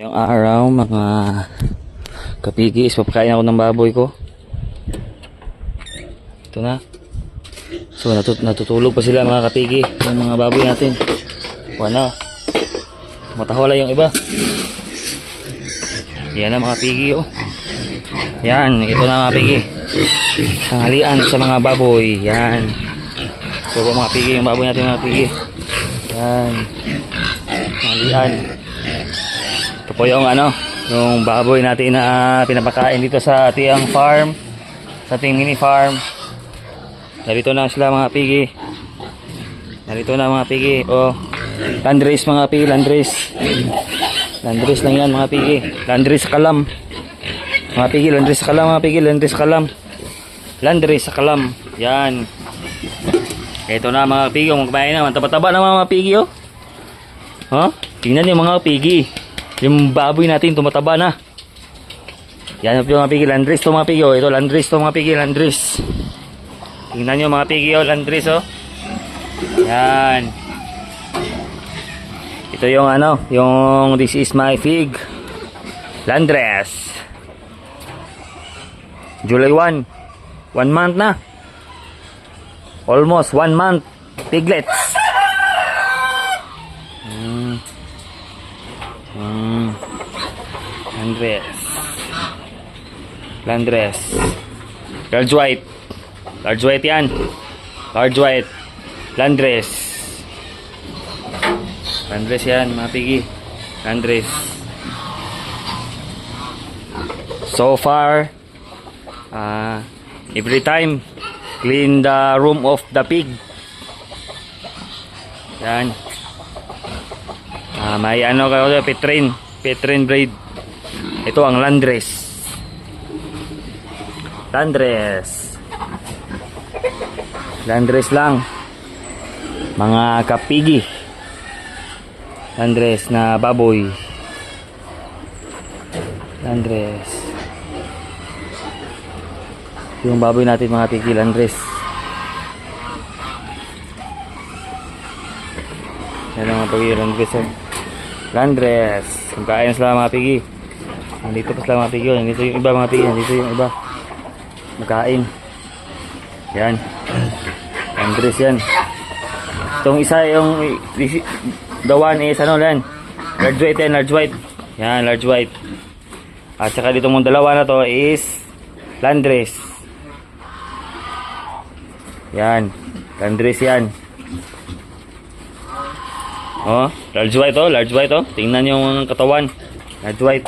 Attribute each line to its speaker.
Speaker 1: Ngayong araw mga kapigis, papakain ako ng baboy ko. Ito na. So natutulog pa sila mga kapigi, yung mga baboy natin. Wala. Matahawala yung iba. Yan na mga pigi, oh. Yan, ito na mga pigi. Tanghalian sa mga baboy. Yan. So mga pigi, yung baboy natin mga pigi. Yan. Tanghalian. Ito po yung yung baboy natin na pinapakain dito sa Tiang Farm, sa ating mini farm. Narito na sila mga pigi. Narito na mga pigi. Oh, landrace mga pigi, landrace. Landrace lang yan mga pigi. Landrace kalam. Mga pigi, landrace kalam mga pigi, landrace kalam. Landrace kalam. Yan. Ito na mga pigi, magkumain na. Taba-taba na mga pigi, oh. Huh? Tingnan niyo mga pigi. Yung baboy natin tumataba na. Yan yung mga pigi, landrace to mga pigi, oh. Ito landrace to mga pigi, landrace. Tingnan nyo mga pigi, oh, landrace, oh. Yan. Ito yung yung this is my pig. Landrace. July 1. 1 month na. Almost 1 month. Piglets. Landrace. Landrace. Large white. Large white yan. Large white. Landrace. Landrace yan mga pigi. Landrace. So far, every time clean the room of the pig. Yan. May kayo, Petrine breed. Ito ang landrace. Landrace. Landrace lang mga kapigi. Landrace na baboy. Landrace. Yung baboy natin mga pigi, landrace. Yan ang mga pigi, landrace, oh. Landrace. Kung sila mga pigi. Nandito pa sila mga pigi, oh. Nandito yung iba mga pigi. Nandito yung iba magkain. Yan. Landrace yan. Itong isa yung the one is yan. Large white yan, large white. Yan, large white. At saka dito mong dalawa na to is landrace. Yan. Landrace yan. Oh, large white, oh, large white, oh. Tingnan yung katawan. Large white.